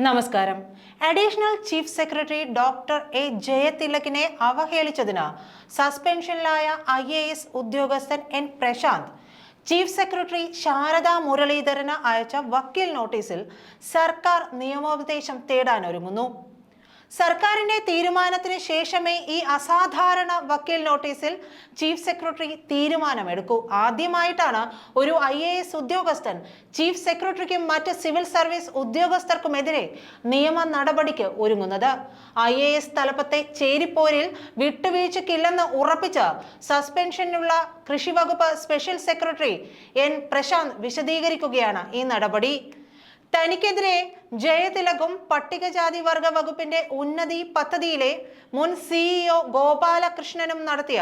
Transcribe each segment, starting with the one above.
നമസ്കാരം. Additional chief secretary doctor A ജയതിലകിനെ അവഹേളിച്ചതിന് സസ്പെൻഷനിലായ IAS ഉദ്യോഗസ്ഥൻ N Prashanth chief secretary Sarada മുരളീധരന് അയച്ച വക്കീൽ നോട്ടീസിൽ സർക്കാർ നിയമോപദേശം തേടാനൊരുങ്ങുന്നു. സർക്കാരിന്റെ തീരുമാനത്തിന് ശേഷമേ ഈ അസാധാരണ വക്കീൽ നോട്ടീസിൽ ചീഫ് സെക്രട്ടറി തീരുമാനമെടുക്കൂ. ആദ്യമായിട്ടാണ് ഒരു IAS ഉദ്യോഗസ്ഥൻ ചീഫ് സെക്രട്ടറിക്കും മറ്റ് സിവിൽ സർവീസ് ഉദ്യോഗസ്ഥർക്കുമെതിരെ നിയമ നടപടിക്ക് ഒരുങ്ങുന്നത്. IAS തലപ്പത്തെ ചേരിപ്പോരിൽ വിട്ടുവീഴ്ചയ്ക്കില്ലെന്ന് ഉറപ്പിച്ച് സസ്പെൻഷനുള്ള കൃഷി വകുപ്പ് സ്പെഷ്യൽ സെക്രട്ടറി N പ്രശാന്ത് വിശദീകരിക്കുകയാണ് ഈ നടപടി. തനിക്കെതിരെ ജയതിലകും പട്ടികജാതി വർഗ വകുപ്പിന്റെ ഉന്നതി പദ്ധതിയിലെ മുൻ CEO ഗോപാലകൃഷ്ണനും നടത്തിയ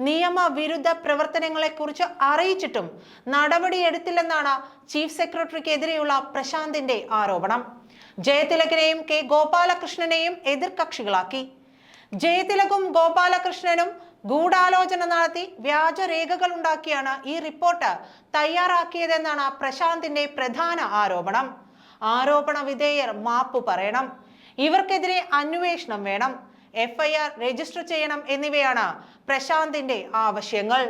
നിയമവിരുദ്ധ പ്രവർത്തനങ്ങളെക്കുറിച്ച് അറിയിച്ചിട്ടും നടപടിയെടുത്തില്ലെന്നാണ് ചീഫ് സെക്രട്ടറിക്കെതിരെയുള്ള പ്രശാന്തിന്റെ ആരോപണം. ജയതിലകിനെയും K ഗോപാലകൃഷ്ണനെയും എതിർകക്ഷികളാക്കി. ജയതിലകും ഗോപാലകൃഷ്ണനും ഗൂഢാലോചന നടത്തി വ്യാജരേഖകൾ ഉണ്ടാക്കിയാണ് ഈ റിപ്പോർട്ട് തയ്യാറാക്കിയതെന്നാണ് പ്രശാന്തിന്റെ പ്രധാന ആരോപണം. ആരോപണ വിധേയർ മാപ്പ് പറയണം, ഇവർക്കെതിരെ അന്വേഷണം വേണം, FIR രജിസ്റ്റർ ചെയ്യണം എന്നിവയാണ് പ്രശാന്തിന്റെ ആവശ്യങ്ങൾ.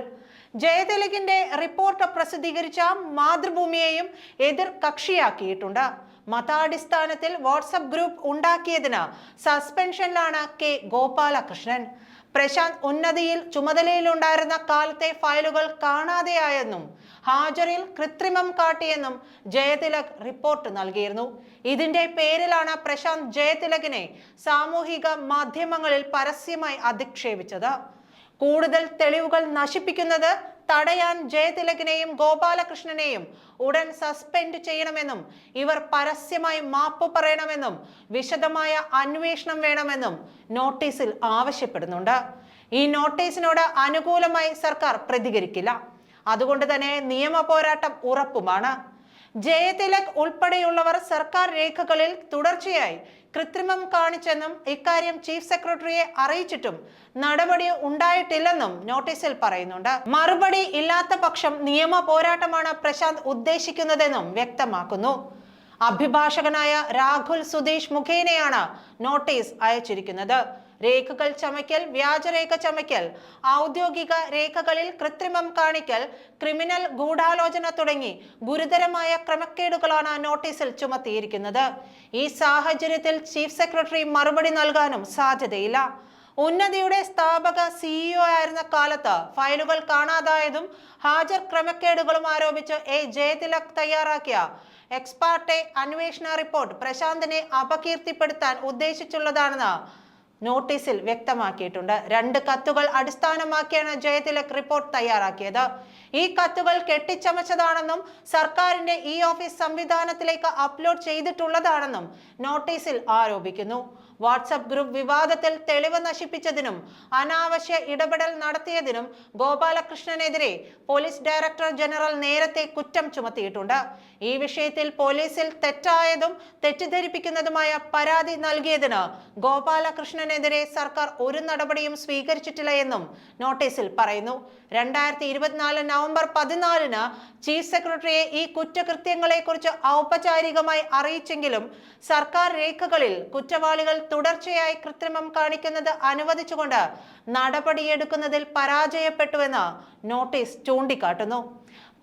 ജയതിലകിന്റെ റിപ്പോർട്ട് പ്രസിദ്ധീകരിച്ച മാതൃഭൂമിയെയും എതിർ കക്ഷിയാക്കിയിട്ടുണ്ട്. മതാടിസ്ഥാനത്തിൽ വാട്സപ്പ് ഗ്രൂപ്പ് ഉണ്ടാക്കിയതിന് സസ്പെൻഷനിലാണ് K ഗോപാലകൃഷ്ണൻ. പ്രശാന്ത് ഉന്നതിയിൽ ചുമതലയിലുണ്ടായിരുന്ന കാലത്തെ ഫയലുകൾ കാണാതെയായെന്നും ഹാജറിൽ കൃത്രിമം കാട്ടിയെന്നും ജയതിലക് റിപ്പോർട്ട് നൽകിയിരുന്നു. ഇതിന്റെ പേരിലാണ് പ്രശാന്ത് ജയതിലകിനെ സാമൂഹിക മാധ്യമങ്ങളിൽ പരസ്യമായി അധിക്ഷേപിച്ചത്. കൂടുതൽ തെളിവുകൾ നശിപ്പിക്കുന്നത് തടയാൻ ജയതിലകിനെയും ഗോപാലകൃഷ്ണനെയും ഉടൻ സസ്പെൻഡ് ചെയ്യണമെന്നും ഇവർ പരസ്യമായി മാപ്പ് പറയണമെന്നും വിശദമായ അന്വേഷണം വേണമെന്നും നോട്ടീസിൽ ആവശ്യപ്പെടുന്നുണ്ട്. ഈ നോട്ടീസിനോട് അനുകൂലമായി സർക്കാർ പ്രതികരിക്കില്ല. അതുകൊണ്ട് തന്നെ നിയമ പോരാട്ടം ഉറപ്പുമാണ്. ജയതിലക് ഉൾപ്പെടെയുള്ളവർ സർക്കാർ രേഖകളിൽ തുടർച്ചയായി കൃത്രിമം കാണിച്ചെന്നും ഇക്കാര്യം ചീഫ് സെക്രട്ടറിയെ അറിയിച്ചിട്ടും നടപടി ഉണ്ടായിട്ടില്ലെന്നും നോട്ടീസിൽ പറയുന്നുണ്ട്. മറുപടി ഇല്ലാത്ത പക്ഷം നിയമ പോരാട്ടമാണ് പ്രശാന്ത് ഉദ്ദേശിക്കുന്നതെന്നും വ്യക്തമാക്കുന്നു. അഭിഭാഷകനായ രാഹുൽ സുധീഷ് മുഖേനയാണ് നോട്ടീസ് അയച്ചിരിക്കുന്നത്. രേഖകൾ ചമയ്ക്കൽ, വ്യാജരേഖ ചമയ്ക്കൽ, ഔദ്യോഗിക രേഖകളിൽ കൃത്രിമം കാണിക്കൽ, ക്രിമിനൽ ഗൂഢാലോചന തുടങ്ങി ഗുരുതരമായ ക്രമക്കേടുകളാണ് നോട്ടീസിൽ ചുമത്തിയിരിക്കുന്നത്. ഈ സാഹചര്യത്തിൽ ചീഫ് സെക്രട്ടറി മറുപടി നൽകാനും സാധ്യതയില്ല. ഉന്നതിയുടെ സ്ഥാപക CEO ആയിരുന്ന കാലത്ത് ഫയലുകൾ കാണാതായതും ഹാജർ ക്രമക്കേടുകളും ആരോപിച്ച് A ജയതിലക് തയ്യാറാക്കിയ എക്സ്പാർട്ടെ അന്വേഷണ റിപ്പോർട്ട് പ്രശാന്തിനെ അപകീർത്തിപ്പെടുത്താൻ ഉദ്ദേശിച്ചുള്ളതാണെന്ന് നോട്ടീസിൽ വ്യക്തമാക്കിയിട്ടുണ്ട്. 2 കത്തുകൾ അടിസ്ഥാനമാക്കിയാണ് ജയതിലക് റിപ്പോർട്ട് തയ്യാറാക്കിയത്. ഈ കത്തുകൾ കെട്ടിച്ചമച്ചതാണെന്നും സർക്കാരിന്റെ ഓഫീസ് സംവിധാനത്തിലേക്ക് അപ്ലോഡ് ചെയ്തിട്ടുള്ളതാണെന്നും നോട്ടീസിൽ ആരോപിക്കുന്നു. വാട്സപ്പ് ഗ്രൂപ്പ് വിവാദത്തിൽ തെളിവ് നശിപ്പിച്ചതിനും അനാവശ്യ ഇടപെടൽ നടത്തിയതിനും ഗോപാലകൃഷ്ണനെതിരെ പോലീസ് ഡയറക്ടർ ജനറൽ നേരത്തെ കുറ്റം ചുമത്തിയിട്ടുണ്ട്. ഈ വിഷയത്തിൽ പോലീസിൽ തെറ്റായതും തെറ്റിദ്ധരിപ്പിക്കുന്നതുമായ പരാതി നൽകിയതിന് ഗോപാലകൃഷ്ണനെതിരെ സർക്കാർ ഒരു നടപടിയും സ്വീകരിച്ചിട്ടില്ല എന്നും നോട്ടീസിൽ പറയുന്നു. 2024 നവംബർ 14-ന് ചീഫ് സെക്രട്ടറിയെ ഈ കുറ്റകൃത്യങ്ങളെക്കുറിച്ച് ഔപചാരികമായി അറിയിച്ചെങ്കിലും സർക്കാർ രേഖകളിൽ കുറ്റവാളികൾ തുടർച്ചയായി കൃത്രിമം കാണിക്കുന്നത് അനുവദിച്ചുകൊണ്ട് നടപടിയെടുക്കുന്നതിൽ പരാജയപ്പെട്ടുവെന്ന് നോട്ടീസ് ചൂണ്ടിക്കാട്ടുന്നു.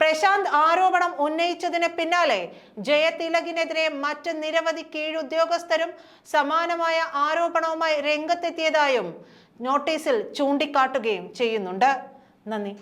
പ്രശാന്ത് ആരോപണം ഉന്നയിച്ചതിന് പിന്നാലെ ജയതിലകിനെതിരെ മറ്റ് നിരവധി കീഴുദ്യോഗസ്ഥരും സമാനമായ ആരോപണവുമായി രംഗത്തെത്തിയതായും നോട്ടീസിൽ ചൂണ്ടിക്കാട്ടുകയും ചെയ്യുന്നുണ്ട്. നന്ദി.